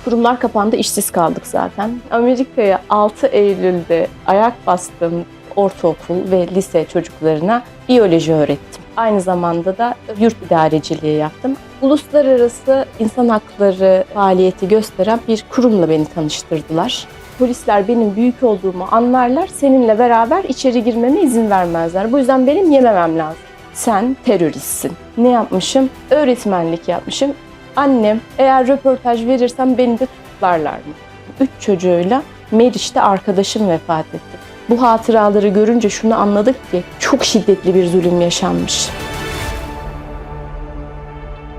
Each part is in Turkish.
Kurumlar kapandı, işsiz kaldık zaten. Amerika'ya 6 Eylül'de ayak bastığım ortaokul ve lise çocuklarına biyoloji öğrettim. Aynı zamanda da yurt idareciliği yaptım. Uluslararası insan hakları faaliyeti gösteren bir kurumla beni tanıştırdılar. Polisler benim büyük olduğumu anlarlar, seninle beraber içeri girmeme izin vermezler. Bu yüzden benim yememem lazım. Sen teröristsin. Ne yapmışım? Öğretmenlik yapmışım. Annem, eğer röportaj verirsem beni de tutuklarlar mı? 3 çocuğuyla Meriç'te arkadaşım vefat etti. Bu hatıraları görünce şunu anladık ki çok şiddetli bir zulüm yaşanmış.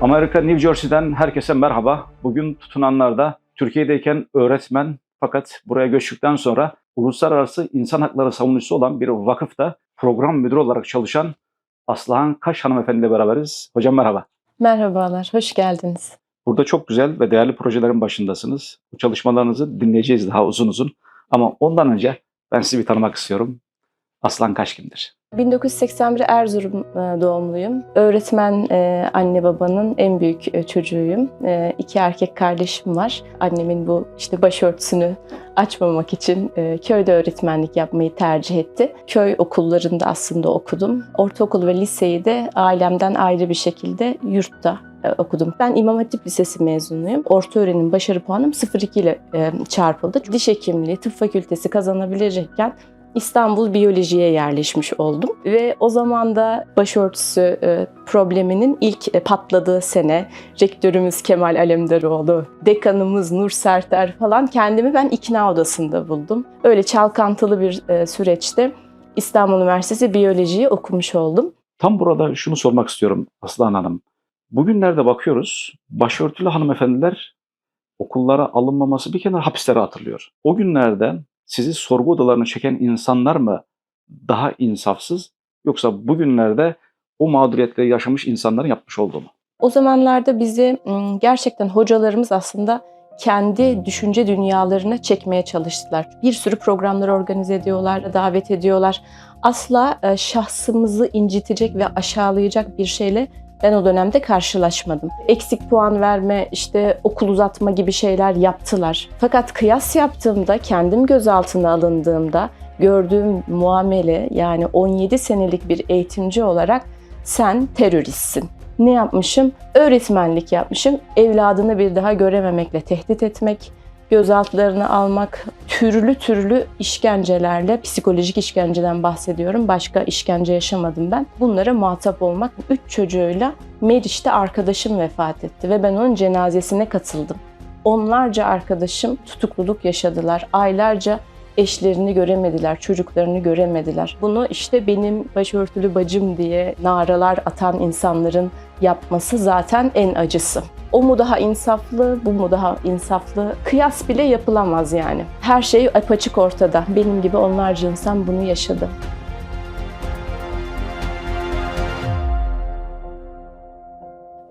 Amerika New Jersey'den herkese merhaba. Bugün tutunanlarda Türkiye'deyken öğretmen fakat buraya göçtükten sonra uluslararası insan hakları savunucusu olan bir vakıfta program müdürü olarak çalışan Aslıhan Kaş hanımefendi ile beraberiz. Hocam merhaba. Merhabalar, hoş geldiniz. Burada çok güzel ve değerli projelerin başındasınız. Bu çalışmalarınızı dinleyeceğiz daha uzun uzun. Ama ondan önce ben sizi bir tanımak istiyorum. Aslıhan Kaş kimdir? 1981 Erzurum doğumluyum. Öğretmen anne babanın en büyük çocuğuyum. 2 erkek kardeşim var. Annemin bu başörtüsünü açmamak için köyde öğretmenlik yapmayı tercih etti. Köy okullarında aslında okudum. Ortaokul ve liseyi de ailemden ayrı bir şekilde yurtta okudum. Ben İmam Hatip Lisesi mezunuyum. Orta öğrenim başarı puanım 0,2 ile çarpıldı. Diş hekimliği, tıp fakültesi kazanabilecekken İstanbul Biyoloji'ye yerleşmiş oldum ve o zaman da başörtüsü probleminin ilk patladığı sene rektörümüz Kemal Alemdaroğlu, dekanımız Nur Serter falan kendimi ben ikna odasında buldum. Öyle çalkantılı bir süreçte İstanbul Üniversitesi Biyoloji'yi okumuş oldum. Tam burada şunu sormak istiyorum Aslıhan Hanım. Bugünlerde bakıyoruz başörtülü hanımefendiler okullara alınmaması bir kenara hapislere atılıyor. O günlerde sizi sorgu odalarına çeken insanlar mı daha insafsız yoksa bugünlerde o mağduriyetleri yaşamış insanların yapmış olduğu mu? O zamanlarda bizi gerçekten hocalarımız aslında kendi düşünce dünyalarına çekmeye çalıştılar. Bir sürü programlar organize ediyorlar, davet ediyorlar. Asla şahsımızı incitecek ve aşağılayacak bir şeyle ben o dönemde karşılaşmadım. Eksik puan verme, okul uzatma gibi şeyler yaptılar. Fakat kıyas yaptığımda, kendim gözaltına alındığımda gördüğüm muamele, yani 17 senelik bir eğitimci olarak sen teröristsin. Ne yapmışım? Öğretmenlik yapmışım. Evladını bir daha görememekle tehdit etmek, gözaltılarını almak, türlü türlü işkencelerle, psikolojik işkenceden bahsediyorum. Başka işkence yaşamadım ben. Bunlara muhatap olmak. 3 çocuğuyla Meriç'te arkadaşım vefat etti ve ben onun cenazesine katıldım. Onlarca arkadaşım tutukluluk yaşadılar. Aylarca eşlerini göremediler, çocuklarını göremediler. Bunu benim başörtülü bacım diye naralar atan insanların yapması zaten en acısı. O mu daha insaflı, bu mu daha insaflı? Kıyas bile yapılamaz yani. Her şey apaçık ortada. Benim gibi onlarca insan bunu yaşadı.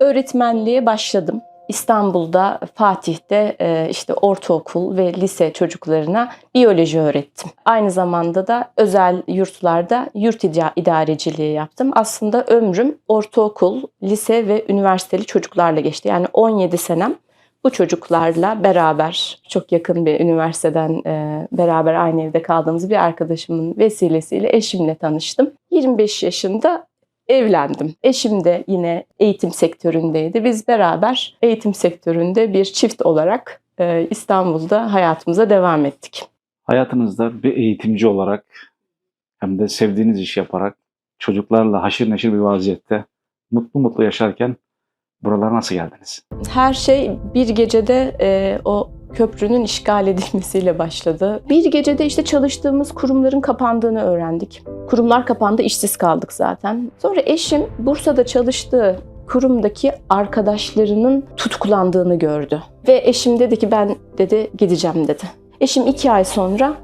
Öğretmenliğe başladım. İstanbul'da, Fatih'te ortaokul ve lise çocuklarına biyoloji öğrettim. Aynı zamanda da özel yurtlarda yurt idareciliği yaptım. Aslında ömrüm ortaokul, lise ve üniversiteli çocuklarla geçti. Yani 17 senem bu çocuklarla beraber, çok yakın bir üniversiteden beraber aynı evde kaldığımız bir arkadaşımın vesilesiyle eşimle tanıştım. 25 yaşında evlendim. Eşim de yine eğitim sektöründeydi. Biz beraber eğitim sektöründe bir çift olarak İstanbul'da hayatımıza devam ettik. Hayatınızda bir eğitimci olarak hem de sevdiğiniz iş yaparak çocuklarla haşır neşir bir vaziyette mutlu mutlu yaşarken buralara nasıl geldiniz? Her şey bir gecede o köprünün işgal edilmesiyle başladı. Bir gecede çalıştığımız kurumların kapandığını öğrendik. Kurumlar kapandı, işsiz kaldık zaten. Sonra eşim Bursa'da çalıştığı kurumdaki arkadaşlarının tutuklandığını gördü. Ve eşim dedi ki ben gideceğim dedi. Eşim 2 ay sonra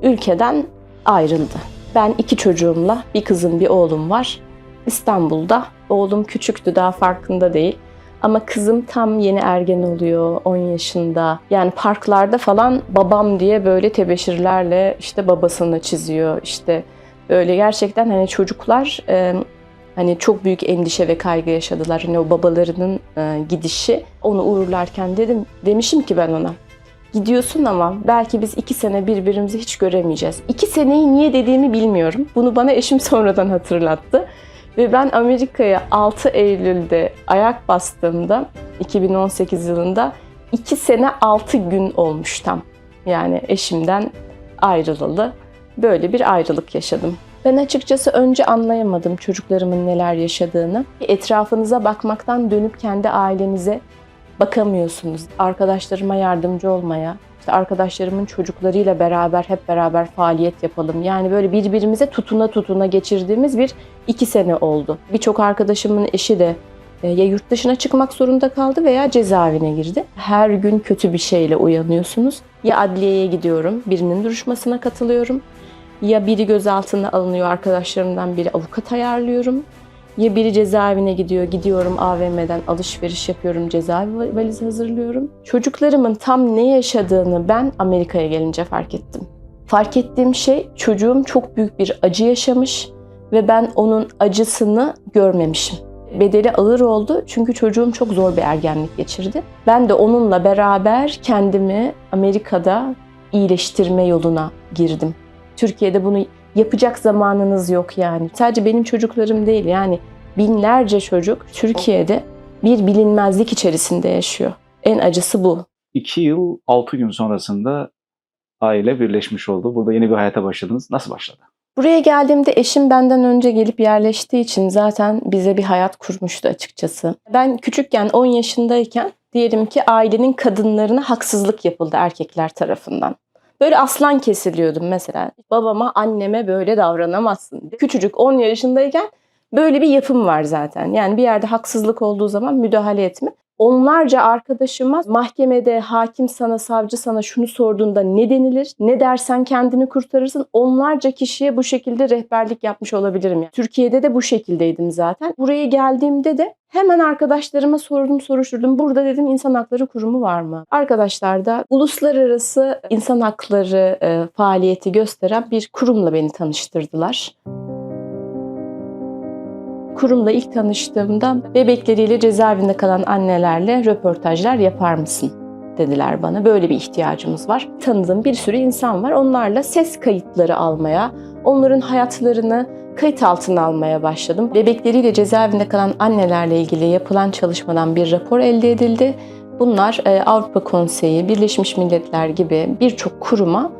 ülkeden ayrıldı. Ben 2 çocuğumla, bir kızım bir oğlum var. İstanbul'da. Oğlum küçüktü, daha farkında değil. Ama kızım tam yeni ergen oluyor, 10 yaşında. Yani parklarda falan babam diye böyle tebeşirlerle babasını çiziyor. Böyle gerçekten çocuklar Hani çok büyük endişe ve kaygı yaşadılar. Hani o babalarının gidişi. Onu uğurlarken demişim ki ben ona, gidiyorsun ama belki biz 2 sene birbirimizi hiç göremeyeceğiz. 2 seneyi niye dediğimi bilmiyorum. Bunu bana eşim sonradan hatırlattı. Ve ben Amerika'ya 6 Eylül'de ayak bastığımda 2018 yılında 2 sene 6 gün olmuş tam. Yani eşimden ayrılalı böyle bir ayrılık yaşadım. Ben açıkçası önce anlayamadım çocuklarımın neler yaşadığını. Etrafınıza bakmaktan dönüp kendi ailenize bakamıyorsunuz. Arkadaşlarıma yardımcı olmaya, işte arkadaşlarımın çocuklarıyla beraber hep beraber faaliyet yapalım. Yani böyle birbirimize tutuna geçirdiğimiz bir 2 sene oldu. Birçok arkadaşımın eşi de ya yurt dışına çıkmak zorunda kaldı veya cezaevine girdi. Her gün kötü bir şeyle uyanıyorsunuz. Ya adliyeye gidiyorum, birinin duruşmasına katılıyorum. Ya biri gözaltına alınıyor, arkadaşlarımdan biri avukat ayarlıyorum. Ya biri cezaevine gidiyorum AVM'den alışveriş yapıyorum, cezaevi valizi hazırlıyorum. Çocuklarımın tam ne yaşadığını ben Amerika'ya gelince fark ettim. Fark ettiğim şey, çocuğum çok büyük bir acı yaşamış ve ben onun acısını görmemişim. Bedeli ağır oldu çünkü çocuğum çok zor bir ergenlik geçirdi. Ben de onunla beraber kendimi Amerika'da iyileştirme yoluna girdim. Türkiye'de bunu yapacak zamanınız yok yani. Sadece benim çocuklarım değil, yani binlerce çocuk Türkiye'de bir bilinmezlik içerisinde yaşıyor. En acısı bu. 2 yıl 6 gün sonrasında aile birleşmiş oldu. Burada yeni bir hayata başladınız. Nasıl başladı? Buraya geldiğimde eşim benden önce gelip yerleştiği için zaten bize bir hayat kurmuştu açıkçası. Ben küçükken 10 yaşındayken diyelim ki ailenin kadınlarına haksızlık yapıldı erkekler tarafından. Böyle aslan kesiliyordum mesela. Babama, anneme böyle davranamazsın diye. Küçücük 10 yaşındayken böyle bir yapım var zaten. Yani bir yerde haksızlık olduğu zaman müdahale etme. Onlarca arkadaşıma mahkemede hakim sana, savcı sana şunu sorduğunda ne denilir, ne dersen kendini kurtarırsın. Onlarca kişiye bu şekilde rehberlik yapmış olabilirim. Yani Türkiye'de de bu şekildeydim zaten. Buraya geldiğimde de hemen arkadaşlarıma soruşturdum. Burada dedim insan hakları kurumu var mı? Arkadaşlar da uluslararası insan hakları faaliyeti gösteren bir kurumla beni tanıştırdılar. Kurumla ilk tanıştığımda bebekleriyle cezaevinde kalan annelerle röportajlar yapar mısın dediler bana. Böyle bir ihtiyacımız var. Tanıdığım bir sürü insan var. Onlarla ses kayıtları almaya, onların hayatlarını kayıt altına almaya başladım. Bebekleriyle cezaevinde kalan annelerle ilgili yapılan çalışmadan bir rapor elde edildi. Bunlar Avrupa Konseyi, Birleşmiş Milletler gibi birçok kuruma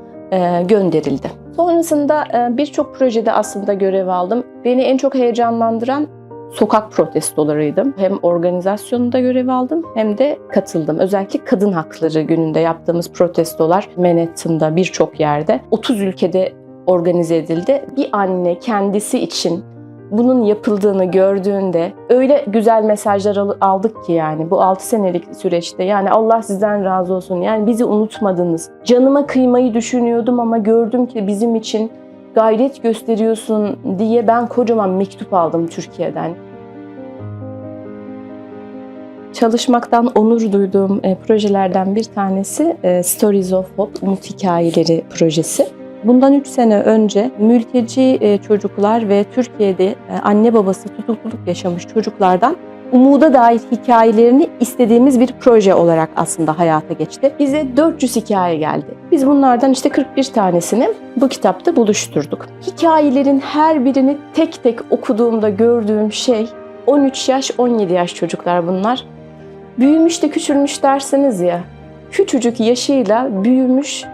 gönderildi. Sonrasında birçok projede aslında görev aldım. Beni en çok heyecanlandıran sokak protestolarıydı. Hem organizasyonunda görev aldım hem de katıldım. Özellikle Kadın Hakları Günü'nde yaptığımız protestolar Manhattan'da birçok yerde 30 ülkede organize edildi. Bir anne kendisi için bunun yapıldığını gördüğünde öyle güzel mesajlar aldık ki yani bu 6 senelik süreçte, yani Allah sizden razı olsun, yani bizi unutmadınız. Canıma kıymayı düşünüyordum ama gördüm ki bizim için gayret gösteriyorsun diye ben kocaman mektup aldım Türkiye'den. Çalışmaktan onur duyduğum projelerden bir tanesi Stories of Hope, Umut Hikayeleri projesi. Bundan 3 sene önce mülteci çocuklar ve Türkiye'de anne babası tutukluluk yaşamış çocuklardan umuda dair hikayelerini istediğimiz bir proje olarak aslında hayata geçti. Bize 400 hikaye geldi. Biz bunlardan işte 41 tanesini bu kitapta buluşturduk. Hikayelerin her birini tek tek okuduğumda gördüğüm şey 13 yaş, 17 yaş çocuklar bunlar. Büyümüş de küçülmüş derseniz ya, küçücük yaşıyla büyümüş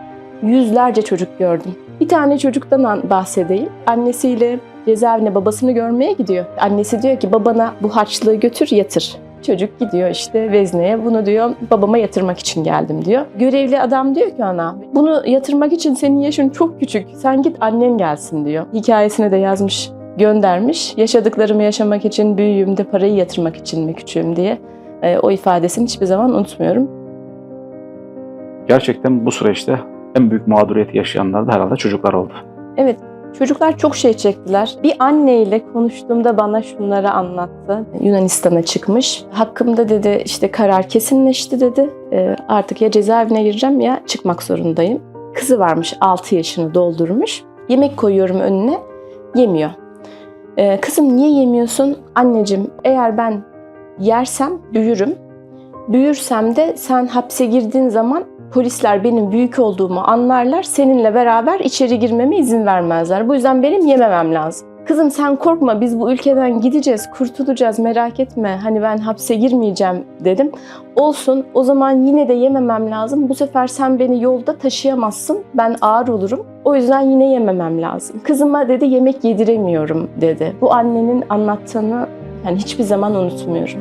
yüzlerce çocuk gördüm. Bir tane çocuktan bahsedeyim. Annesiyle cezaevine babasını görmeye gidiyor. Annesi diyor ki babana bu harçlığı götür yatır. Çocuk gidiyor işte vezneye, bunu diyor babama yatırmak için geldim diyor. Görevli adam diyor ki ona, bunu yatırmak için senin yaşın çok küçük, sen git annen gelsin diyor. Hikayesine de yazmış, göndermiş. Yaşadıklarımı yaşamak için büyüğümde parayı yatırmak için mi küçüğüm diye. O ifadesini hiçbir zaman unutmuyorum. Gerçekten bu süreçte en büyük mağduriyeti yaşayanlar da herhalde çocuklar oldu. Evet, çocuklar çok şey çektiler. Bir anneyle konuştuğumda bana şunları anlattı. Yunanistan'a çıkmış. Hakkımda dedi işte karar kesinleşti dedi. Artık ya cezaevine gireceğim ya çıkmak zorundayım. Kızı varmış, 6 yaşını doldurmuş. Yemek koyuyorum önüne, yemiyor. Kızım niye yemiyorsun? Anneciğim, eğer ben yersem büyürüm. Büyürsem de sen hapse girdiğin zaman polisler benim büyük olduğumu anlarlar. Seninle beraber içeri girmeme izin vermezler. Bu yüzden benim yememem lazım. Kızım sen korkma, biz bu ülkeden gideceğiz, kurtulacağız, merak etme. Hani ben hapse girmeyeceğim dedim. Olsun, o zaman yine de yememem lazım. Bu sefer sen beni yolda taşıyamazsın. Ben ağır olurum. O yüzden yine yememem lazım. Kızıma dedi yemek yediremiyorum dedi. Bu annenin anlattığını yani hiçbir zaman unutmuyorum.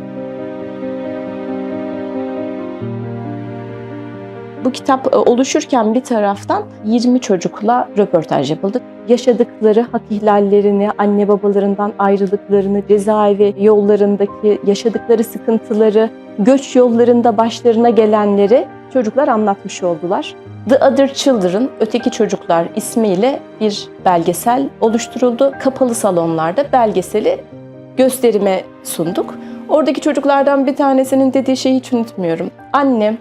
Bu kitap oluşurken bir taraftan 20 çocukla röportaj yapıldı. Yaşadıkları hak ihlallerini, anne babalarından ayrılıklarını, cezaevi yollarındaki yaşadıkları sıkıntıları, göç yollarında başlarına gelenleri çocuklar anlatmış oldular. The Other Children, Öteki Çocuklar ismiyle bir belgesel oluşturuldu. Kapalı salonlarda belgeseli gösterime sunduk. Oradaki çocuklardan bir tanesinin dediği şeyi hiç unutmuyorum. Annem,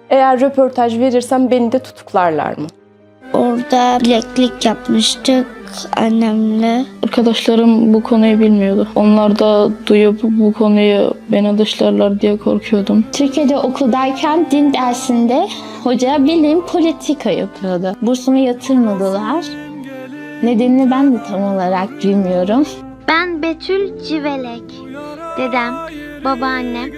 eğer röportaj verirsem beni de tutuklarlar mı? Orada bileklik yapmıştık annemle. Arkadaşlarım bu konuyu bilmiyordu. Onlar da duyup bu konuyu beni dışlarlar diye korkuyordum. Türkiye'de okuldayken din dersinde hoca bildiğin politika yapıyordu. Bursumu yatırmadılar. Nedenini ben de tam olarak bilmiyorum. Ben Betül Civelek. Dedem, babaannem,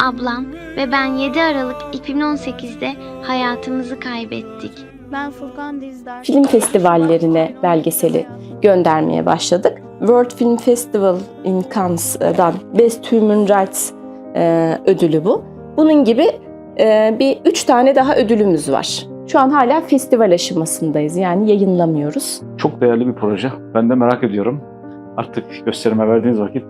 ablam ve ben 7 Aralık 2018'de hayatımızı kaybettik. Ben Furkan Dizdar. Film festivallerine belgeseli göndermeye başladık. World Film Festival in Cannes'dan Best Human Rights ödülü bu. Bunun gibi bir 3 tane daha ödülümüz var. Şu an hala festival aşamasındayız, yani yayınlamıyoruz. Çok değerli bir proje. Ben de merak ediyorum. Artık gösterime verdiğiniz vakit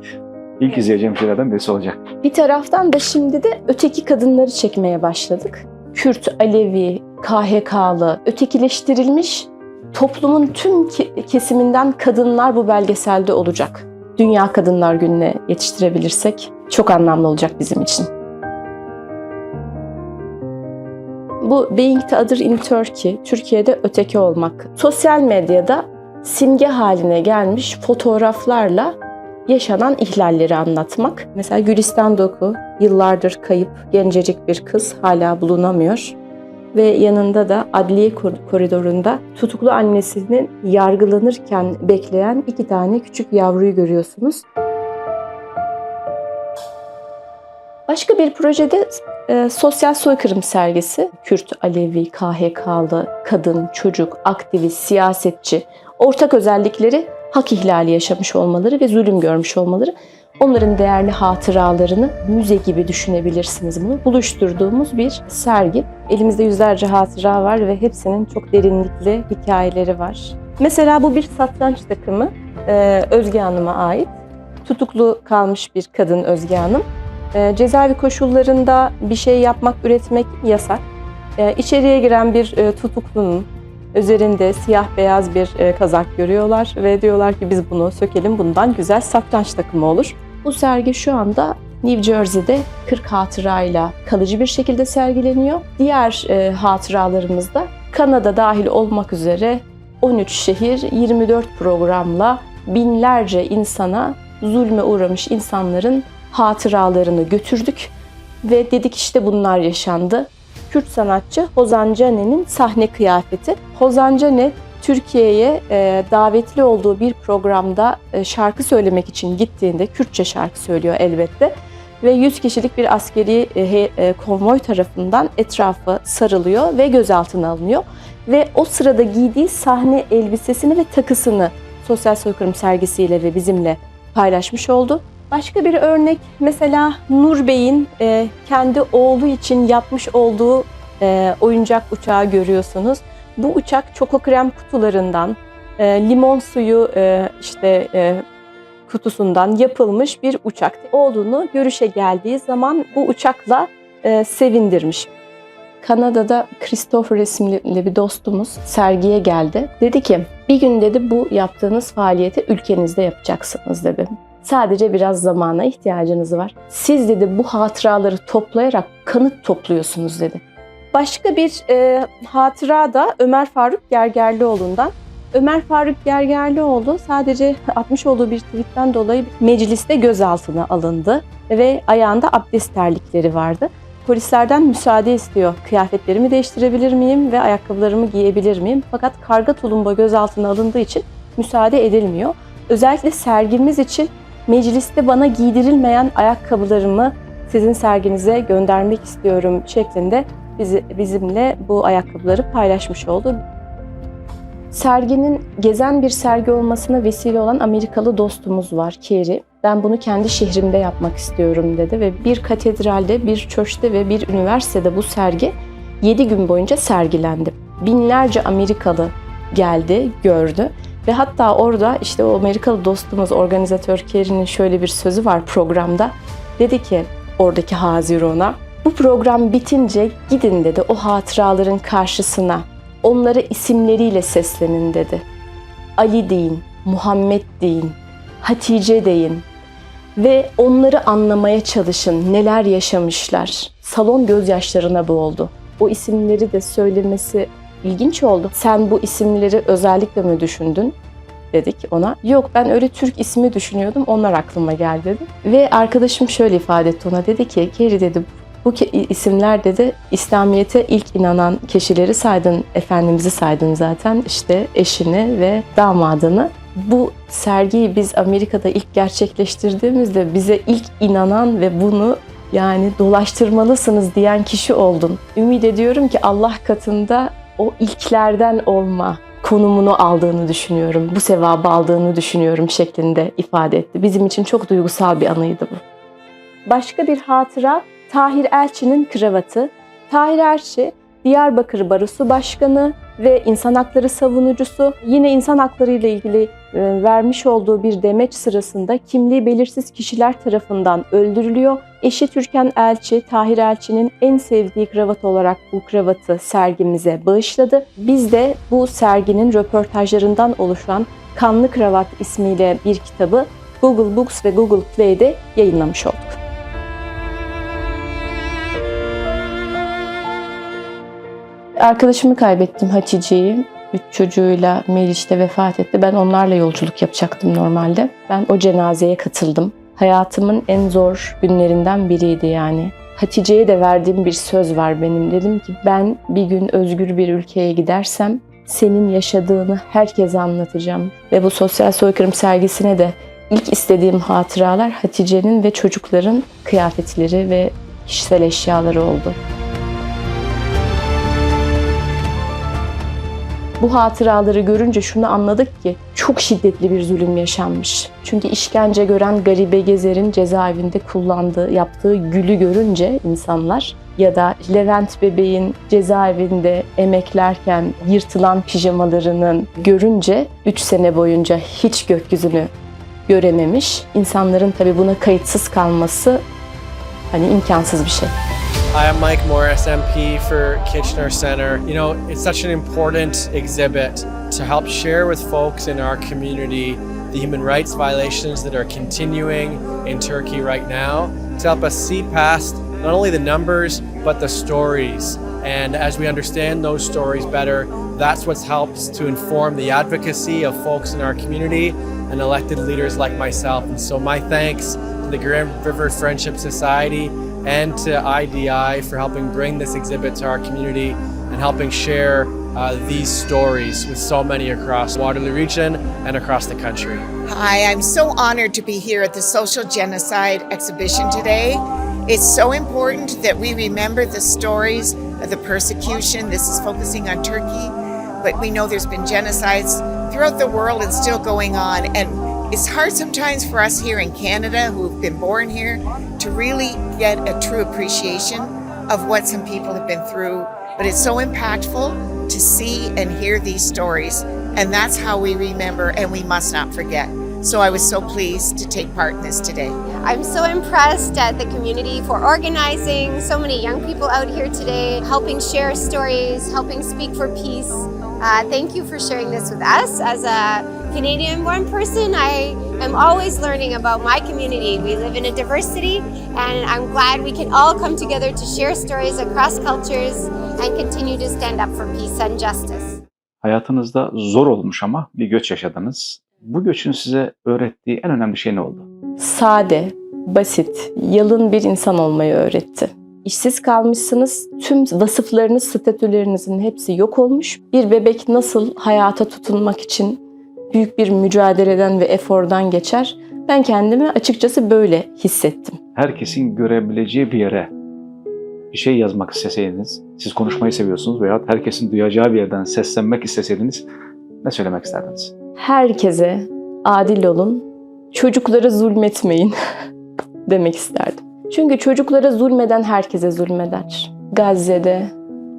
ilk izleyeceğim şeylerden birisi olacak. Bir taraftan da şimdi de öteki kadınları çekmeye başladık. Kürt, Alevi, KHK'lı, ötekileştirilmiş toplumun tüm kesiminden kadınlar bu belgeselde olacak. Dünya Kadınlar Günü'ne yetiştirebilirsek çok anlamlı olacak bizim için. Bu Being the Other in Turkey, Türkiye'de öteki olmak. Sosyal medyada simge haline gelmiş fotoğraflarla yaşanan ihlalleri anlatmak. Mesela Gülistan Doku, yıllardır kayıp gencecik bir kız, hala bulunamıyor. Ve yanında da adliye koridorunda tutuklu annesinin yargılanırken bekleyen 2 tane küçük yavruyu görüyorsunuz. Başka bir projede sosyal soykırım sergisi. Kürt, Alevi, KHK'lı, kadın, çocuk, aktivist, siyasetçi, ortak özellikleri hak ihlali yaşamış olmaları ve zulüm görmüş olmaları. Onların değerli hatıralarını müze gibi düşünebilirsiniz bunu. Buluşturduğumuz bir sergi. Elimizde yüzlerce hatıra var ve hepsinin çok derinlikli hikayeleri var. Mesela bu bir satranç takımı. Özge Hanım'a ait. Tutuklu kalmış bir kadın Özge Hanım. Cezaevi koşullarında bir şey yapmak, üretmek yasak. İçeriye giren bir tutuklunun üzerinde siyah beyaz bir kazak görüyorlar ve diyorlar ki biz bunu sökelim, bundan güzel satranç takımı olur. Bu sergi şu anda New Jersey'de 40 hatırayla kalıcı bir şekilde sergileniyor. Diğer hatıralarımız da Kanada dahil olmak üzere 13 şehir, 24 programla binlerce insana, zulme uğramış insanların hatıralarını götürdük ve dedik işte bunlar yaşandı. Kürt sanatçı Hozan Cane'nin sahne kıyafeti. Hozan Cane Türkiye'ye davetli olduğu bir programda şarkı söylemek için gittiğinde, Kürtçe şarkı söylüyor elbette, ve 100 kişilik bir askeri konvoy tarafından etrafı sarılıyor ve gözaltına alınıyor. Ve o sırada giydiği sahne elbisesini ve takısını sosyal soykırım sergisiyle ve bizimle paylaşmış oldu. Başka bir örnek mesela Nur Bey'in kendi oğlu için yapmış olduğu oyuncak uçağı görüyorsunuz. Bu uçak çoko krem kutularından, limon suyu kutusundan yapılmış bir uçak. Oğlunu görüşe geldiği zaman bu uçakla sevindirmiş. Kanada'da Christopher isimli bir dostumuz sergiye geldi. Dedi ki bir gün dedi bu yaptığınız faaliyeti ülkenizde yapacaksınız dedi. Sadece biraz zamana ihtiyacınız var. Siz dedi bu hatıraları toplayarak kanıt topluyorsunuz dedi. Başka bir hatıra da Ömer Faruk Gergerlioğlu'ndan. Ömer Faruk Gergerlioğlu sadece atmış olduğu bir tweetten dolayı mecliste gözaltına alındı ve ayağında abdest terlikleri vardı. Polislerden müsaade istiyor. Kıyafetlerimi değiştirebilir miyim ve ayakkabılarımı giyebilir miyim? Fakat karga tulumba gözaltına alındığı için müsaade edilmiyor. Özellikle sergimiz için mecliste bana giydirilmeyen ayakkabılarımı sizin serginize göndermek istiyorum şeklinde bizimle bu ayakkabıları paylaşmış oldu. Serginin gezen bir sergi olmasına vesile olan Amerikalı dostumuz var, Kerry. Ben bunu kendi şehrimde yapmak istiyorum dedi ve bir katedralde, bir çöşte ve bir üniversitede bu sergi 7 gün boyunca sergilendi. Binlerce Amerikalı geldi, gördü ve hatta orada işte o Amerikalı dostumuz, organizatör Kerry'nin şöyle bir sözü var programda. Dedi ki oradaki Haziron'a, bu program bitince gidin dedi o hatıraların karşısına. Onlara isimleriyle seslenin dedi. Ali deyin, Muhammed deyin, Hatice deyin ve onları anlamaya çalışın, neler yaşamışlar. Salon gözyaşlarına boğuldu. O isimleri de söylemesi ilginç oldu. Sen bu isimleri özellikle mi düşündün? Dedik ona. Yok, ben öyle Türk ismi düşünüyordum, onlar aklıma geldi dedi. Ve arkadaşım şöyle ifade etti ona, dedi ki Kerry dedi, bu isimler dedi İslamiyet'e ilk inanan kişileri saydın, Efendimiz'i saydın zaten, işte eşini ve damadını. Bu sergiyi biz Amerika'da ilk gerçekleştirdiğimizde bize ilk inanan ve bunu yani dolaştırmalısınız diyen kişi oldun. Ümit ediyorum ki Allah katında o ilklerden olma konumunu aldığını düşünüyorum, bu sevabı aldığını düşünüyorum şeklinde ifade etti. Bizim için çok duygusal bir anıydı bu. Başka bir hatıra, Tahir Elçi'nin kravatı. Tahir Elçi, Diyarbakır Barosu Başkanı ve insan hakları savunucusu. Yine insan hakları ile ilgili vermiş olduğu bir demeç sırasında kimliği belirsiz kişiler tarafından öldürülüyor. Eşi Türkan Elçi, Tahir Elçi'nin en sevdiği kravat olarak bu kravatı sergimize bağışladı. Biz de bu serginin röportajlarından oluşan Kanlı Kravat ismiyle bir kitabı Google Books ve Google Play'de yayınlamış olduk. Arkadaşımı kaybettim, Hatice'yi. 3 çocuğuyla Meriç'te vefat etti. Ben onlarla yolculuk yapacaktım normalde. Ben o cenazeye katıldım. Hayatımın en zor günlerinden biriydi yani. Hatice'ye de verdiğim bir söz var benim. Dedim ki ben bir gün özgür bir ülkeye gidersem senin yaşadığını herkese anlatacağım. Ve bu sosyal soykırım sergisine de ilk istediğim hatıralar Hatice'nin ve çocukların kıyafetleri ve kişisel eşyaları oldu. Bu hatıraları görünce şunu anladık ki çok şiddetli bir zulüm yaşanmış. Çünkü işkence gören Garibe Gezer'in cezaevinde yaptığı gülü görünce insanlar ya da Levent Bebeğin cezaevinde emeklerken yırtılan pijamalarının görünce 3 sene boyunca hiç gökyüzünü görememiş. İnsanların tabii buna kayıtsız kalması imkansız bir şey. I am Mike Morris, MP for Kitchener Centre. You know, it's such an important exhibit to help share with folks in our community the human rights violations that are continuing in Turkey right now, to help us see past not only the numbers, but the stories. And as we understand those stories better, that's what helps to inform the advocacy of folks in our community and elected leaders like myself. And so my thanks to the Grand River Friendship Society and to IDI for helping bring this exhibit to our community and helping share these stories with so many across Waterloo region and across the country. Hi, I'm so honored to be here at the Social Genocide exhibition today. It's so important that we remember the stories of the persecution. This is focusing on Turkey, but we know there's been genocides throughout the world and still going on. And it's hard sometimes for us here in Canada who've been born here to really get a true appreciation of what some people have been through. But it's so impactful to see and hear these stories. And that's how we remember, and we must not forget. So I was so pleased to take part in this today. I'm so impressed at the community for organizing so many young people out here today, helping share stories, helping speak for peace. Thank you for sharing this with us. As a Canadian-born person, I am always learning about my community. We live in a diverse city, and I'm glad we can all come together to share stories across cultures and continue to stand up for peace and justice. Hayatınızda zor olmuş ama bir göç yaşadınız. Bu göçün size öğrettiği en önemli şey ne oldu? Sade, basit, yalın bir insan olmayı öğretti. İşsiz kalmışsınız, tüm vasıflarınız, statülerinizin hepsi yok olmuş. Bir bebek nasıl hayata tutunmak için büyük bir mücadeleden ve efordan geçer? Ben kendimi açıkçası böyle hissettim. Herkesin görebileceği bir yere bir şey yazmak isteseydiniz, siz konuşmayı seviyorsunuz veya herkesin duyacağı bir yerden seslenmek isteseydiniz ne söylemek isterdiniz? Herkese adil olun, çocuklara zulmetmeyin demek isterdim. Çünkü çocuklara zulmeden herkese zulmeder. Gazze'de,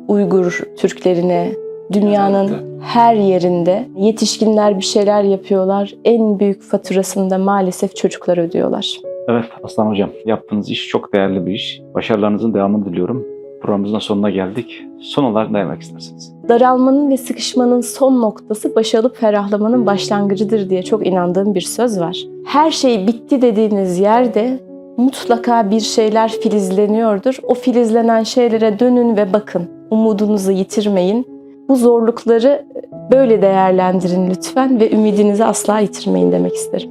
Uygur Türklerine, dünyanın her yerinde yetişkinler bir şeyler yapıyorlar. En büyük faturasını da maalesef çocuklar ödüyorlar. Evet Aslan Hocam, yaptığınız iş çok değerli bir iş. Başarılarınızın devamını diliyorum. Programımızın sonuna geldik. Son olarak ne demek istersiniz? Daralmanın ve sıkışmanın son noktası baş alıp ferahlamanın başlangıcıdır diye çok inandığım bir söz var. Her şey bitti dediğiniz yerde mutlaka bir şeyler filizleniyordur. O filizlenen şeylere dönün ve bakın. Umudunuzu yitirmeyin. Bu zorlukları böyle değerlendirin lütfen ve ümidinizi asla yitirmeyin demek isterim.